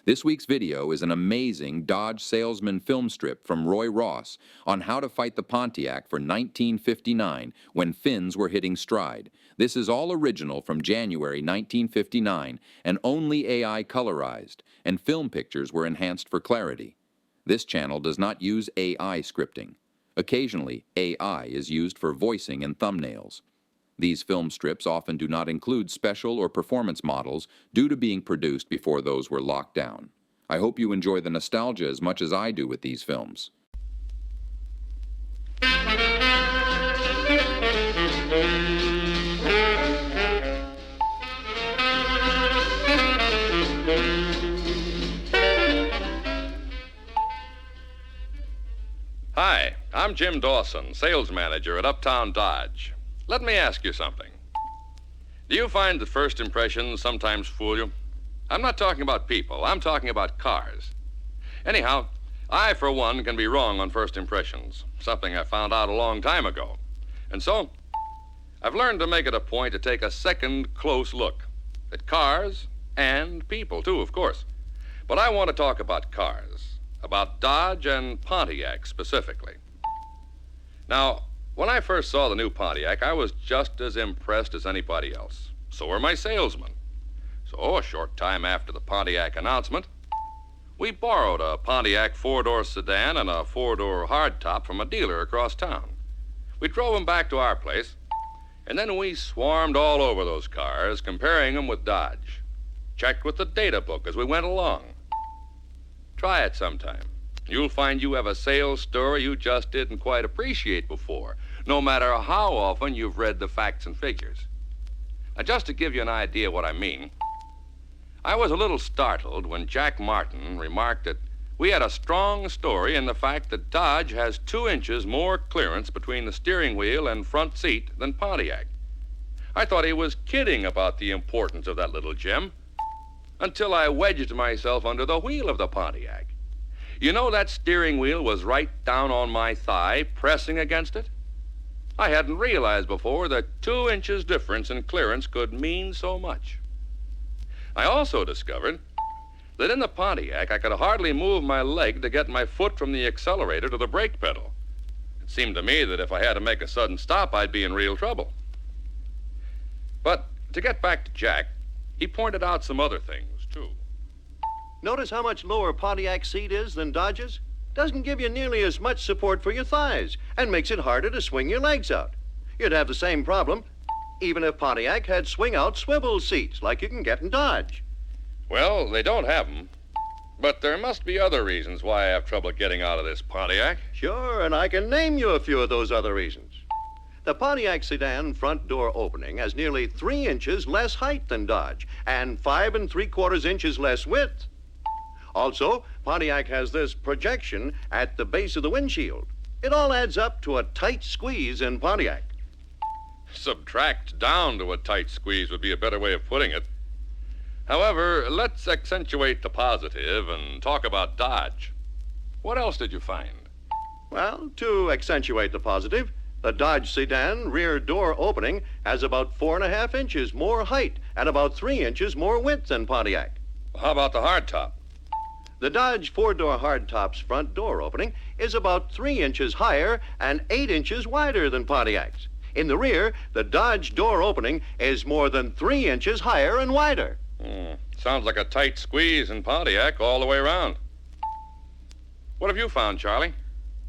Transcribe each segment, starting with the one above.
This week's video is an amazing Dodge salesman film strip from Roy Ross on how to fight the Pontiac for 1959 when fins were hitting stride. This is all original from January 1959 and only AI colorized, and film pictures were enhanced for clarity. This channel does not use AI scripting. Occasionally, AI is used for voicing and thumbnails. These film strips often do not include special or performance models due to being produced before those were locked down. I hope you enjoy the nostalgia as much as I do with these films. Hi, I'm Jim Dawson, sales manager at Uptown Dodge. Let me ask you something. Do you find that first impressions sometimes fool you? I'm not talking about people, I'm talking about cars. Anyhow, I, for one, can be wrong on first impressions, something I found out a long time ago. And so, I've learned to make it a point to take a second close look at cars and people, too, of course. But I want to talk about cars, about Dodge and Pontiac specifically. Now, when I first saw the new Pontiac, I was just as impressed as anybody else. So were my salesmen. So, a short time after the Pontiac announcement, we borrowed a Pontiac four-door sedan and a four-door hardtop from a dealer across town. We drove them back to our place, and then we swarmed all over those cars, comparing them with Dodge. Checked with the data book as we went along. Try it sometime. You'll find you have a sales story you just didn't quite appreciate before, no matter how often you've read the facts and figures. Now, just to give you an idea what I mean, I was a little startled when Jack Martin remarked that we had a strong story in the fact that Dodge has 2 inches more clearance between the steering wheel and front seat than Pontiac. I thought he was kidding about the importance of that little gem until I wedged myself under the wheel of the Pontiac. You know, that steering wheel was right down on my thigh, pressing against it. I hadn't realized before that 2 inches difference in clearance could mean so much. I also discovered that in the Pontiac, I could hardly move my leg to get my foot from the accelerator to the brake pedal. It seemed to me that if I had to make a sudden stop, I'd be in real trouble. But to get back to Jack, he pointed out some other things, too. Notice how much lower Pontiac's seat is than Dodge's? Doesn't give you nearly as much support for your thighs and makes it harder to swing your legs out. You'd have the same problem even if Pontiac had swing-out swivel seats like you can get in Dodge. Well, they don't have them, but there must be other reasons why I have trouble getting out of this Pontiac. Sure, and I can name you a few of those other reasons. The Pontiac sedan front door opening has nearly 3 inches less height than Dodge and 5 3/4 inches less width. Also, Pontiac has this projection at the base of the windshield. It all adds up to a tight squeeze in Pontiac. Subtract down to a tight squeeze would be a better way of putting it. However, let's accentuate the positive and talk about Dodge. What else did you find? Well, to accentuate the positive, the Dodge sedan rear door opening has about 4.5 inches more height and about 3 inches more width than Pontiac. Well, how about the hardtop? The Dodge four-door hardtop's front door opening is about 3 inches higher and 8 inches wider than Pontiac's. In the rear, the Dodge door opening is more than 3 inches higher and wider. Sounds like a tight squeeze in Pontiac all the way around. What have you found, Charlie?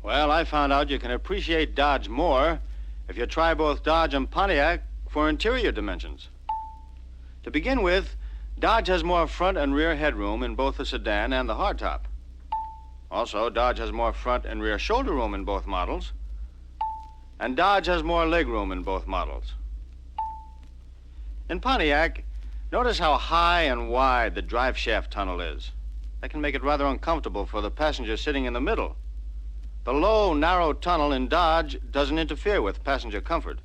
Well, I found out you can appreciate Dodge more if you try both Dodge and Pontiac for interior dimensions. To begin with, Dodge has more front and rear headroom in both the sedan and the hardtop. Also, Dodge has more front and rear shoulder room in both models. And Dodge has more legroom in both models. In Pontiac, notice how high and wide the drive shaft tunnel is. That can make it rather uncomfortable for the passenger sitting in the middle. The low, narrow tunnel in Dodge doesn't interfere with passenger comfort.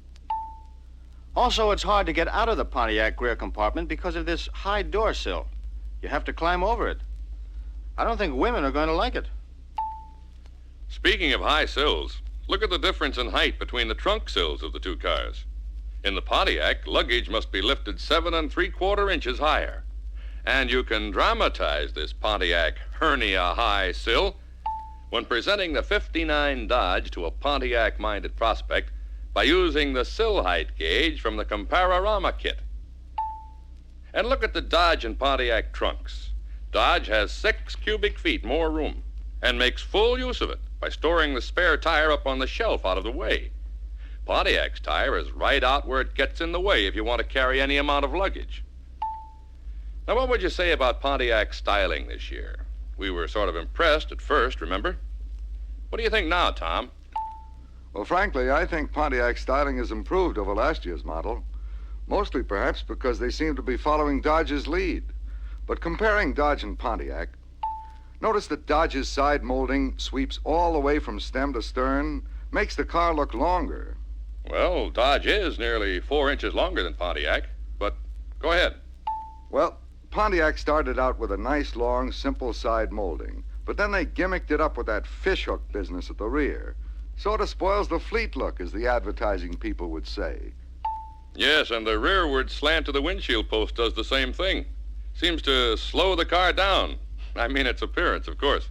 Also, it's hard to get out of the Pontiac rear compartment because of this high door sill. You have to climb over it. I don't think women are going to like it. Speaking of high sills, look at the difference in height between the trunk sills of the two cars. In the Pontiac, luggage must be lifted 7 3/4 inches higher. And you can dramatize this Pontiac hernia high sill when presenting the '59 Dodge to a Pontiac-minded prospect by using the sill height gauge from the Comparorama kit. And look at the Dodge and Pontiac trunks. Dodge has 6 cubic feet more room and makes full use of it by storing the spare tire up on the shelf out of the way. Pontiac's tire is right out where it gets in the way if you want to carry any amount of luggage. Now, what would you say about Pontiac's styling this year? We were sort of impressed at first, remember? What do you think now, Tom? Well, frankly, I think Pontiac styling has improved over last year's model. Mostly, perhaps, because they seem to be following Dodge's lead. But comparing Dodge and Pontiac, notice that Dodge's side molding sweeps all the way from stem to stern, makes the car look longer. Well, Dodge is nearly 4 inches longer than Pontiac, but go ahead. Well, Pontiac started out with a nice, long, simple side molding, but then they gimmicked it up with that fishhook business at the rear. Sort of spoils the fleet look, as the advertising people would say. Yes, and the rearward slant to the windshield post does the same thing. Seems to slow the car down. I mean its appearance, of course.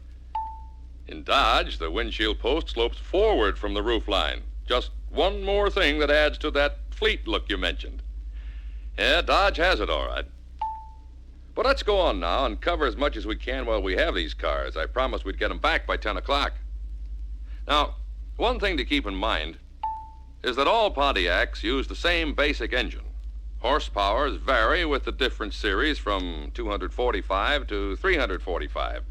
In Dodge, the windshield post slopes forward from the roof line. Just one more thing that adds to that fleet look you mentioned. Yeah, Dodge has it all right. But let's go on now and cover as much as we can while we have these cars. I promised we'd get them back by 10 o'clock. Now, one thing to keep in mind is that all Pontiacs use the same basic engine. Horsepowers vary with the different series from 245 to 345,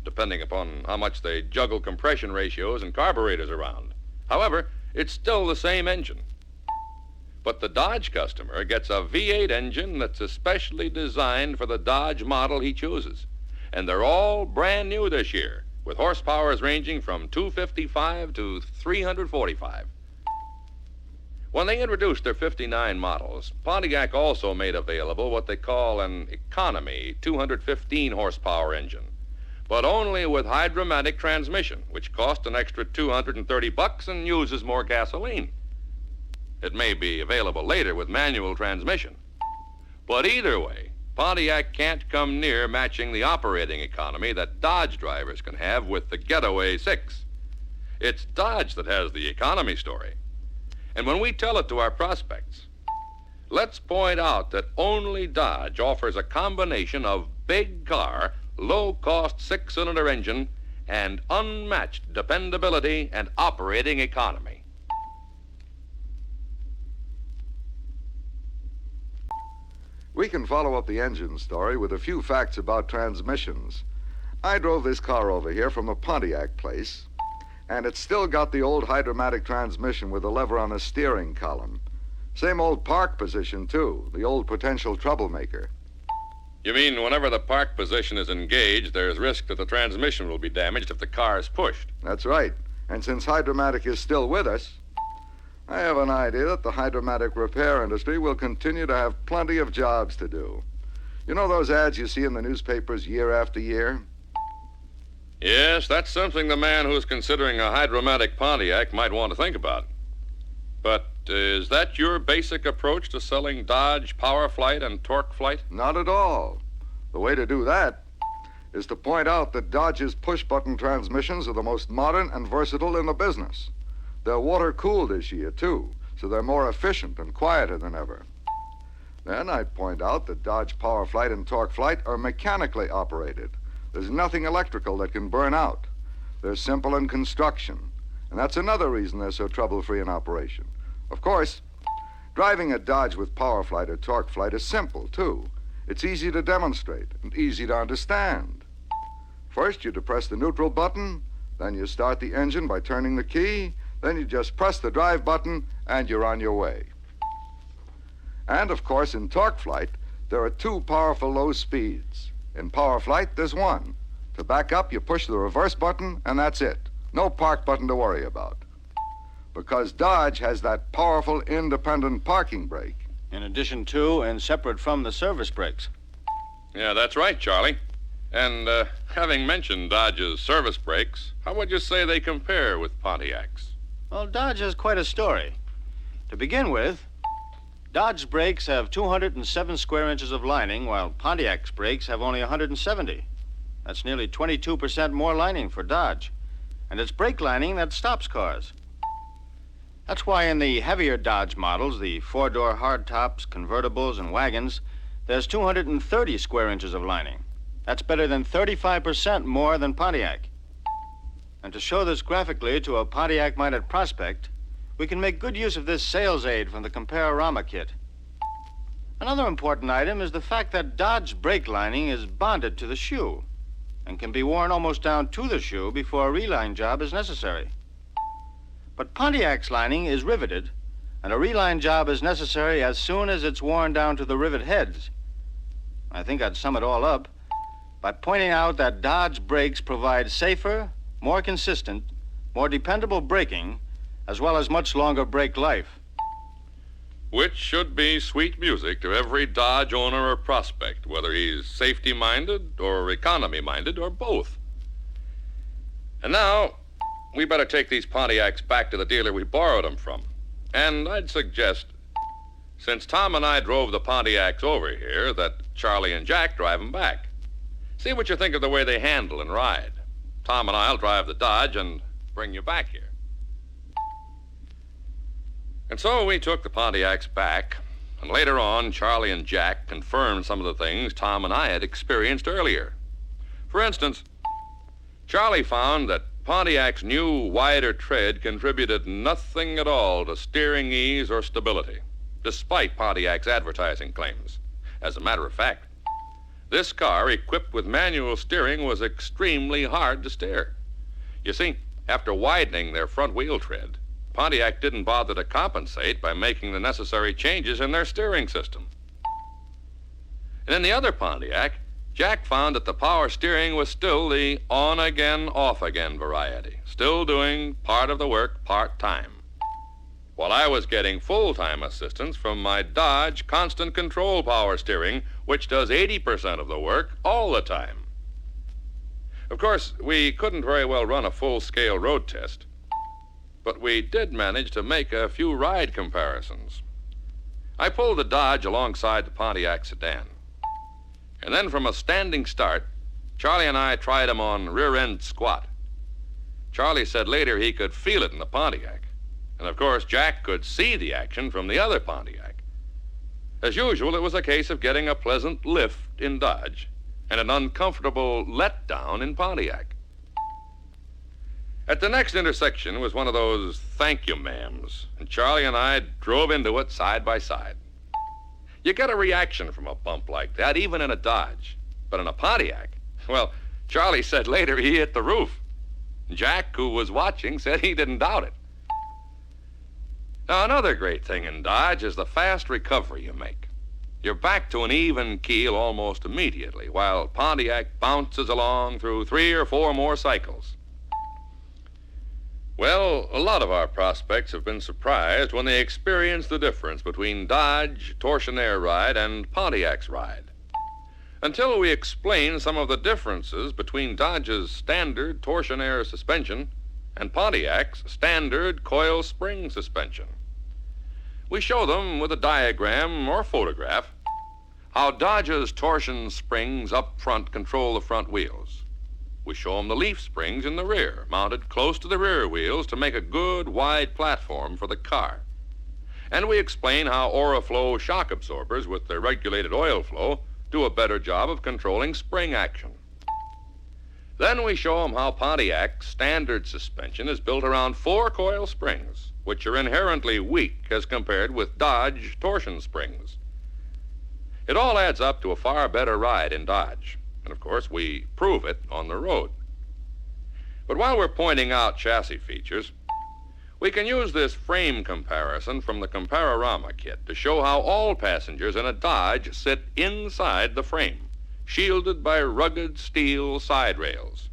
depending upon how much they juggle compression ratios and carburetors around. However, it's still the same engine. But the Dodge customer gets a V8 engine that's especially designed for the Dodge model he chooses. And they're all brand new this year, with horsepowers ranging from 255 to 345. When they introduced their '59 models, Pontiac also made available what they call an economy 215 horsepower engine, but only with hydromatic transmission, which costs an extra $230 and uses more gasoline. It may be available later with manual transmission. But either way, Pontiac can't come near matching the operating economy that Dodge drivers can have with the Getaway 6. It's Dodge that has the economy story. And when we tell it to our prospects, let's point out that only Dodge offers a combination of big car, low-cost 6-cylinder engine and unmatched dependability and operating economy. We can follow up the engine story with a few facts about transmissions. I drove this car over here from the Pontiac place, and it's still got the old hydromatic transmission with the lever on the steering column. Same old park position, too, the old potential troublemaker. You mean whenever the park position is engaged, there's risk that the transmission will be damaged if the car is pushed? That's right. And since hydromatic is still with us, I have an idea that the hydromatic repair industry will continue to have plenty of jobs to do. You know those ads you see in the newspapers year after year? Yes, that's something the man who's considering a hydromatic Pontiac might want to think about. But is that your basic approach to selling Dodge Power Flight and Torque Flight? Not at all. The way to do that is to point out that Dodge's push-button transmissions are the most modern and versatile in the business. They're water-cooled this year, too, so they're more efficient and quieter than ever. Then I'd point out that Dodge Power Flight and Torque Flight are mechanically operated. There's nothing electrical that can burn out. They're simple in construction, and that's another reason they're so trouble-free in operation. Of course, driving a Dodge with Power Flight or Torque Flight is simple, too. It's easy to demonstrate and easy to understand. First, you depress the neutral button, then you start the engine by turning the key, then you just press the drive button, and you're on your way. And, of course, in Torque Flight, there are 2 powerful low speeds. In Power Flight, there's 1. To back up, you push the reverse button, and that's it. No park button to worry about. Because Dodge has that powerful independent parking brake. In addition to and separate from the service brakes. Yeah, that's right, Charlie. And having mentioned Dodge's service brakes, how would you say they compare with Pontiac's? Well, Dodge has quite a story. To begin with, Dodge brakes have 207 square inches of lining, while Pontiac's brakes have only 170. That's nearly 22% more lining for Dodge. And it's brake lining that stops cars. That's why in the heavier Dodge models, the four-door hardtops, convertibles, and wagons, there's 230 square inches of lining. That's better than 35% more than Pontiac. And to show this graphically to a Pontiac-minded prospect, we can make good use of this sales aid from the Comparorama kit. Another important item is the fact that Dodge brake lining is bonded to the shoe and can be worn almost down to the shoe before a reline job is necessary. But Pontiac's lining is riveted, and a reline job is necessary as soon as it's worn down to the rivet heads. I think I'd sum it all up by pointing out that Dodge brakes provide safer, more consistent, more dependable braking, as well as much longer brake life. Which should be sweet music to every Dodge owner or prospect, whether he's safety-minded or economy-minded or both. And now, we better take these Pontiacs back to the dealer we borrowed them from. And I'd suggest, since Tom and I drove the Pontiacs over here, that Charlie and Jack drive them back. See what you think of the way they handle and ride. Tom and I'll drive the Dodge and bring you back here. And so we took the Pontiacs back, and later on, Charlie and Jack confirmed some of the things Tom and I had experienced earlier. For instance, Charlie found that Pontiac's new, wider tread contributed nothing at all to steering ease or stability, despite Pontiac's advertising claims. As a matter of fact, this car, equipped with manual steering, was extremely hard to steer. You see, after widening their front wheel tread, Pontiac didn't bother to compensate by making the necessary changes in their steering system. And in the other Pontiac, Jack found that the power steering was still the on-again, off-again variety, still doing part of the work part-time, while I was getting full-time assistance from my Dodge constant control power steering, which does 80% of the work all the time. Of course, we couldn't very well run a full-scale road test, but we did manage to make a few ride comparisons. I pulled the Dodge alongside the Pontiac sedan, and then from a standing start, Charlie and I tried him on rear-end squat. Charlie said later he could feel it in the Pontiac, and of course Jack could see the action from the other Pontiac. As usual, it was a case of getting a pleasant lift in Dodge and an uncomfortable letdown in Pontiac. At the next intersection was one of those thank you ma'ams, and Charlie and I drove into it side by side. You get a reaction from a bump like that, even in a Dodge. But in a Pontiac, well, Charlie said later he hit the roof. Jack, who was watching, said he didn't doubt it. Now, another great thing in Dodge is the fast recovery you make. You're back to an even keel almost immediately, while Pontiac bounces along through 3 or 4 more cycles. Well, a lot of our prospects have been surprised when they experience the difference between Dodge Torsionaire ride and Pontiac's ride. Until we explain some of the differences between Dodge's standard Torsionaire suspension and Pontiac's standard coil spring suspension. We show them with a diagram or photograph how Dodge's torsion springs up front control the front wheels. We show them the leaf springs in the rear, mounted close to the rear wheels to make a good, wide platform for the car. And we explain how Oriflow shock absorbers with their regulated oil flow do a better job of controlling spring action. Then we show them how Pontiac's standard suspension is built around 4 coil springs, which are inherently weak as compared with Dodge torsion springs. It all adds up to a far better ride in Dodge. And, of course, we prove it on the road. But while we're pointing out chassis features, we can use this frame comparison from the Comparorama kit to show how all passengers in a Dodge sit inside the frame, shielded by rugged steel side rails.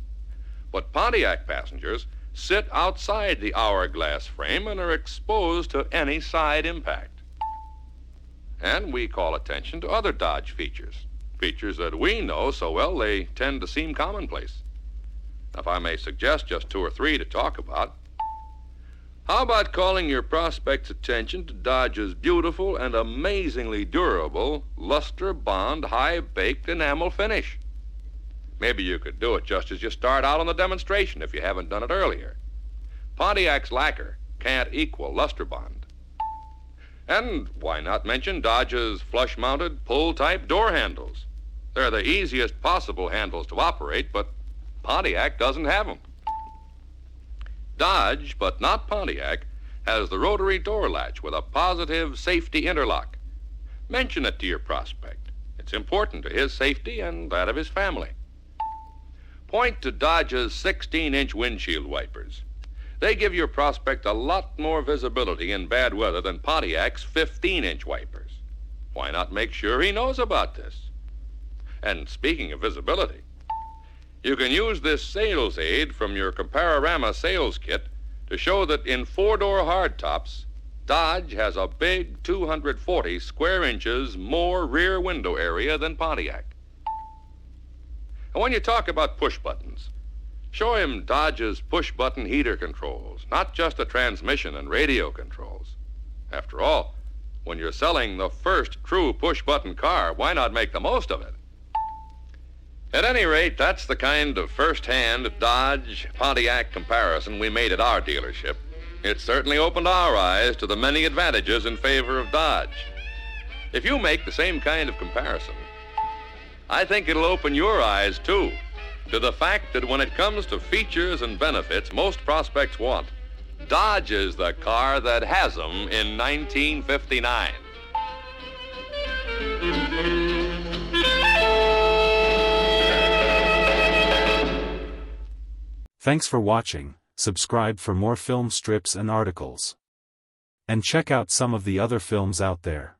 But Pontiac passengers sit outside the hourglass frame and are exposed to any side impact. And we call attention to other Dodge features that we know so well they tend to seem commonplace. Now, if I may suggest just 2 or 3 to talk about. How about calling your prospect's attention to Dodge's beautiful and amazingly durable luster bond high-baked enamel finish? Maybe you could do it just as you start out on the demonstration if you haven't done it earlier. Pontiac's lacquer can't equal luster bond. And why not mention Dodge's flush-mounted pull-type door handles? They're the easiest possible handles to operate, but Pontiac doesn't have them. Dodge, but not Pontiac, has the rotary door latch with a positive safety interlock. Mention it to your prospect. It's important to his safety and that of his family. Point to Dodge's 16-inch windshield wipers. They give your prospect a lot more visibility in bad weather than Pontiac's 15-inch wipers. Why not make sure he knows about this? And speaking of visibility, you can use this sales aid from your Comparorama sales kit to show that in four-door hardtops, Dodge has a big 240 square inches more rear window area than Pontiac. And when you talk about push buttons, show him Dodge's push-button heater controls, not just the transmission and radio controls. After all, when you're selling the first true push-button car, why not make the most of it? At any rate, that's the kind of first-hand Dodge-Pontiac comparison we made at our dealership. It certainly opened our eyes to the many advantages in favor of Dodge. If you make the same kind of comparison, I think it'll open your eyes, too, to the fact that when it comes to features and benefits most prospects want, Dodge is the car that has them in 1959. Thanks for watching. Subscribe for more film strips and articles. And check out some of the other films out there.